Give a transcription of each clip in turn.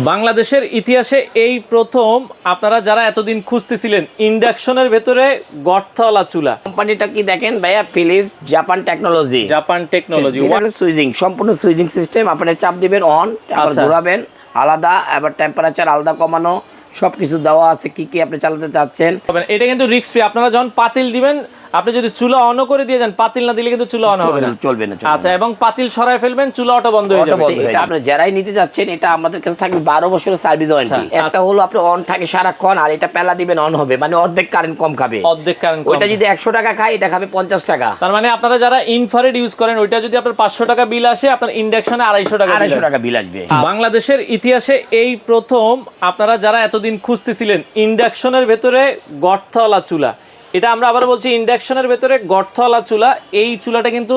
বাংলাদেশের ইতিহাসে এই প্রথম আপনারা যারা এতদিন খুঁজতেছিলেন ইন্ডাকশনের ভেতরে গর্তওয়ালা চুলা। কোম্পানিটা কি দেখেন ভাইয়া, Philips Japan technology. Japan technology switching, সম্পূর্ণ সুইচিং সিস্টেম। আপনি চাপ দিবেন অন, আবার ঘোরাবেন আলাদা, আবার টেম্পারেচার আলাদা কমানো, সবকিছু দেওয়া আছে কি কি আপনি চালাতে চাচ্ছেন। এটা কিন্তু রিস্ক ফ্রি। আপনারা যখন পাতিল দিবেন, আপনি যদি চুলা অনও করে দিয়ে যান, পাতিল না দিলে কিন্তু চুলা অন হবে না, চলবে না। আচ্ছা, এবং পাতিল সরায় ফেলবেন, চুলা অটো বন্ধ হয়ে যাবে। এটা আপনি যারাই নিতে যাচ্ছেন, এটা আমাদের কাছে থাকবে 12 বছরের সার্ভিস ওয়ারেন্টি। একটা হলো আপনি অন থাকে সারাক্ষণ, আর এটা পেলা দিবেন অন হবে, মানে অর্ধেক কারেন্ট কম খাবে। অর্ধেক কারেন্ট, ওইটা যদি 100 টাকা খায়, এটা খাবে 50 টাকা। তার মানে আপনারা যারা ইনফ্রারেড ইউজ করেন, ওইটা যদি আপনার 500 টাকা বিল আসে, আপনার ইন্ডাকশনে 250 টাকা বিল আসবে। বাংলাদেশের ইতিহাসে এই প্রথম আপনারা যারা এতদিন খুঁজতেছিলেন ইন্ডাকশনের ভেতরে গর্তওয়ালা চুলা, এটা আমরা আবার বলছি ইন্ডাকশনের ভেতরে গর্তওয়ালা চুলা। এই চুলাটা কিন্তু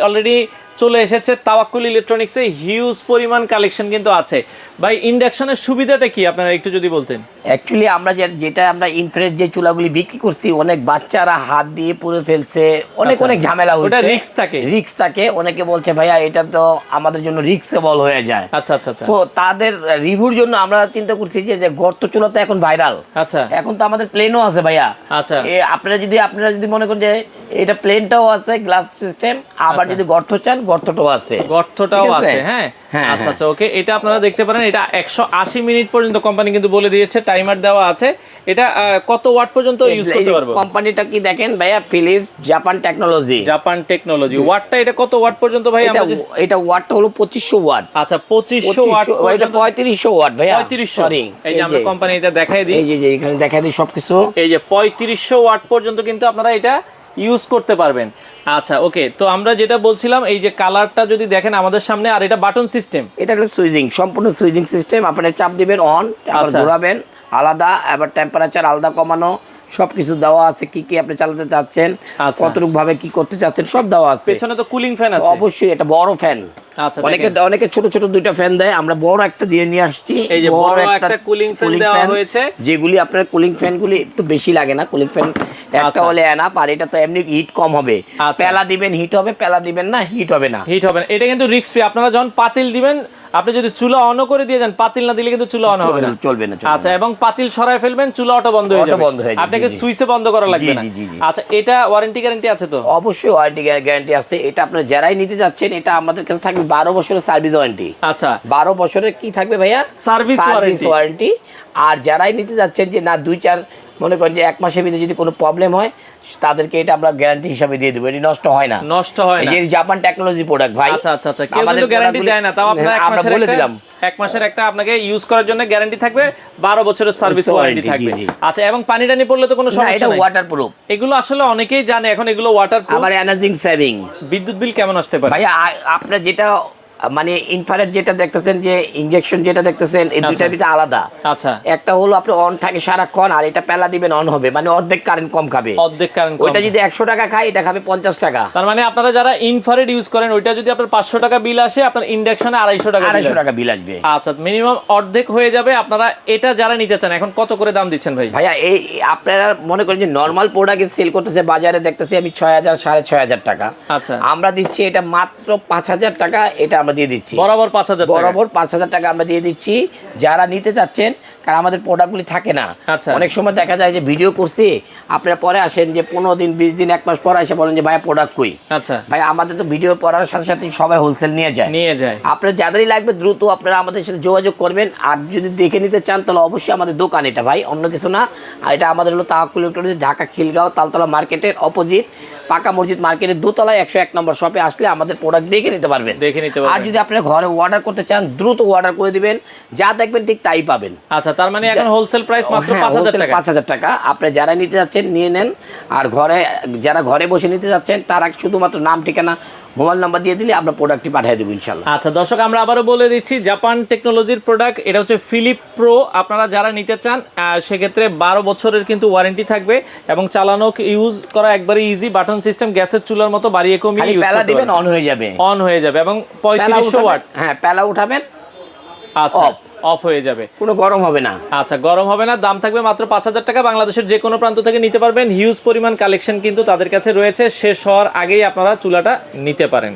অলরেডি চলে এসেছে তাওয়াক্কুল ইলেকট্রনিক্সে, হিউজ পরিমাণ কালেকশন কিন্তু আছে। ভাই, ইন্ডাকশনের সুবিধাটা কি আপনারা একটু যদি বলতেন। অ্যাকচুয়ালি আমরা যেটা আমরা ইনফ্রারেড যে চুলাগুলি বিক্রি করছি, অনেক বাচ্চারা হাত দিয়ে পুড়ে ফেলছে, অনেক ঝামেলা হচ্ছে। ওটা রিস্ক থাকে। অনেকে বলছে ভাইয়া এটা তো আমাদের জন্য রিস্কেবল হয়ে যায়। আচ্ছা। সো তাদের রিভিউর জন্য আমরা চিন্তা করছি যে গর্ত চুলা তো এখন ভাইরাল। আচ্ছা, এখন তো আমাদের প্লেনও আছে ভাইয়া। আচ্ছা, আপনারা যদি মনে করেন যে এটা প্লেনটাও আছে গ্লাস সিস্টেম, আবার যদি গর্ত চান গর্তটাও আছে। হ্যাঁ। আচ্ছা, ওকে। এটা আপনারা দেখতে পারেন, এটা 180 মিনিট পর্যন্ত কোম্পানি কিন্তু বলে দিয়েছে, টাইমার দেওয়া আছে। এটা কত ওয়াট পর্যন্ত ইউজ করতে পারবো? কোম্পানিটা কি দেখেন ভাইয়া, ফিলিপস জাপান টেকনোলজি। ওয়াটটা এটা কত ওয়াট পর্যন্ত ভাই? এটা ওয়াটটা হলো 2500 ওয়াট। আচ্ছা, 2500 ওয়াট। এটা 3500 ওয়াট ভাইয়া। 3500। এই যে আমরা কোম্পানি এটা দেখাই দিই, এই যে এখানে দেখাই দিই সবকিছু। এই যে 3500 ওয়াট পর্যন্ত কিন্তু আপনারা এটা ইউজ করতে পারবেন। আচ্ছা, ওকে। তো আমরা যেটা বলছিলাম, এই যে কালারটা যদি দেখেন আমাদের সামনে, আর এটা বাটন সিস্টেম। এটা হলো সুইচিং, সম্পূর্ণ সুইচিং সিস্টেম। আপনি চাপ দিবেন অন, আবার ঘোরাবেন আলাদা, আবার টেম্পারেচার আলাদা কমানো, সবকিছু দেওয়া আছে কি কি আপনি চালাতে চাচ্ছেন, কতটুকু ভাবে কি করতে চাচ্ছেন, সব দেওয়া আছে। পেছনে তো কুলিং ফ্যান আছে। অবশ্যই এটা বড় ফ্যান। আচ্ছা, অনেকে ছোট ছোট দুইটা ফ্যান দেয়, আমরা বড় একটা দিয়ে নিয়ে আসছি। এই যে বড় একটা কুলিং ফ্যান দেওয়া হয়েছে, যেগুলি আপনার কুলিং ফ্যানগুলি একটু বেশি লাগে না। কুলিং ফ্যান একটা হলে এনাফ, আর এটা তো এমনি হিট কম হবে। পেলা দিবেন হিট হবে, পেলা দিবেন না হিট হবে না। এটা কিন্তু রিস্ক ফ্রি। আপনারা যখন পাতিল দিবেন, আপনি যদি চুলা অনও করে দিয়ে যান, পাতিল না দিলে কিন্তু চুলা অন হবে না, চলবে না। আচ্ছা, এবং পাতিল সরায় ফেলবেন, চুলা অটো বন্ধ হয়ে যাবে, আপনাকে সুইচে বন্ধ করা লাগবে না। আচ্ছা, এটা ওয়ারেন্টি গ্যারান্টি আছে তো? অবশ্যই ওয়ারেন্টি গ্যারান্টি আছে। এটা আপনারা যারাই নিতে যাচ্ছেন, এটা আমাদের কাছে থাকবে 12 বছরের সার্ভিস ওয়ারেন্টি। আচ্ছা, 12 বছরের কি থাকবে ভাইয়া? Service warranty. আর যারাই নিতে যাচ্ছেন যে না 2-4 মনে করেন যে 1 মাসের ভিতরে যদি কোনো প্রবলেম হয়, তাদেরকে এটা আমরা গ্যারান্টি হিসাবে দিয়ে দেব। এটা নষ্ট হয় না। এই যে জাপান টেকনোলজি প্রোডাক্ট ভাই। আচ্ছা। কেউ কিন্তু গ্যারান্টি দেয় না, তাও আপনারা 1 মাসের একটা আপনাকে ইউজ করার জন্য গ্যারান্টি থাকবে, 12 বছরের সার্ভিস ওয়ারেন্টি থাকবে। আচ্ছা, এবং পানি টানি পড়লে তো কোনো সমস্যা নাই, এটা ওয়াটারপ্রুফ। এগুলো আসলে অনেকেই জানে এখন, এগুলো ওয়াটারপ্রুফ। আবার এনার্জি সেভিং। বিদ্যুৎ বিল কেমন আসতে পারে ভাই? আপনার যেটা মানে ইনফ্রারেড যেটা দেখতেছেন, যে ইনজেকশন যেটা দেখতেছেন, এই দুইটার ভিতরে আলাদা। আচ্ছা, একটা হলো আপনি অন থাকে সারাক্ষণ, আর এটা পেলা দিবেন অন হবে, মানে অর্ধেক কারেন্ট কম খাবে। ওইটা যদি 100 টাকা খায়, এটা খাবে 50 টাকা। তার মানে আপনারা যারা ইনফ্রারেড ইউজ করেন, ওইটা যদি আপনার 500 টাকা বিল আসে, আপনার ইন্ডাকশনে 250 টাকা বিল আসবে। আচ্ছা, মিনিমাম অর্ধেক হয়ে যাবে। আপনারা এটা যারা নিতে চান, এখন কত করে দাম দিচ্ছেন ভাই? ভাইয়া এই আপনারা মনে করেন যে নরমাল প্রোডাক্ট সেল করতেছে, বাজারে দেখতেছি আমি 6000 6500 টাকা। আচ্ছা, আমরা দিচ্ছি এটা মাত্র 5000 টাকা। এটা আমরা দিয়ে দিচ্ছি বরাবর 5000 টাকা আমরা দিয়ে দিচ্ছি। যারা নিতে চাচ্ছেন, কারণ আমাদের প্রোডাক্টগুলি থাকে না। অনেক সময় দেখা যায় যে ভিডিও করছি, আপনারা পরে আসেন যে 15 দিন 20 দিন 1 মাস পরে এসে বলেন যে ভাই প্রোডাক্ট কই। আচ্ছা ভাই, আমাদের তো ভিডিও পড়ার সাথে সাথে সবাই হোলসেল নিয়ে যায়। আপনার যাদেরই লাগবে দ্রুত আপনারা আমাদের সাথে যোগাযোগ করবেন। আর যদি দেখে নিতে চান, তাহলে অবশ্যই আমাদের দোকান, এটা ভাই অন্য কিছু না। আর এটা আমাদের হলো তাওয়াক্কুল ইলেকট্রনিক্স, ঢাকা খিলগাঁও তালতলা মার্কেটের অপোজিট, পাকা মসজিদ মার্কেটের দোতলায় 101 নম্বর শপে আসলে আমাদের প্রোডাক্ট দেখে নিতে পারবেন। আর যদি আপনারা ঘরে অর্ডার করতে চান, দ্রুত অর্ডার করে দিবেন, যা দেখবেন ঠিক তাই পাবেন। আচ্ছা, তার মানে এখন হোলসেল প্রাইস মাত্র 5000 টাকা। আপনি যারা নিতে যাচ্ছেন নিয়ে নেন। আর যারা ঘরে বসে নিতে যাচ্ছেন, তারা শুধুমাত্র নাম, ঠিকানা, মোবাইল নাম্বার দিয়ে দিলে আমরা প্রোডাক্টটি পাঠিয়ে দেবো ইনশাআল্লাহ। আচ্ছা দর্শক, আমরা আবারও বলে দিচ্ছি, জাপান টেকনোলজির প্রোডাক্ট, এটা হচ্ছে ফিলিপ প্রো। আপনারা যারা নিতে চান, সেক্ষেত্রে 12 বছরের কিন্তু ওয়ারেন্টি থাকবে, এবং চালানো ইউজ করা একবারে ইজি। বাটন সিস্টেম, গ্যাসের চুলার মতো বাড়িয়ে কমিয়ে ইউজ করতে দিবেন, অন হয়ে যাবে, এবং 3500 ওয়াট। হ্যাঁ, পেলা উঠাবেন, আচ্ছা অফ হয়ে যাবে, কোনো গরম হবে না। আচ্ছা, গরম হবে না। দাম থাকবে মাত্র 5000 টাকা। বাংলাদেশের যে কোনো প্রান্ত থেকে নিতে পারবেন। হিউজ পরিমাণ কালেকশন কিন্তু তাদের কাছে রয়েছে। শেষ হওয়ার আগেই আপনারা চুলাটা নিতে পারেন।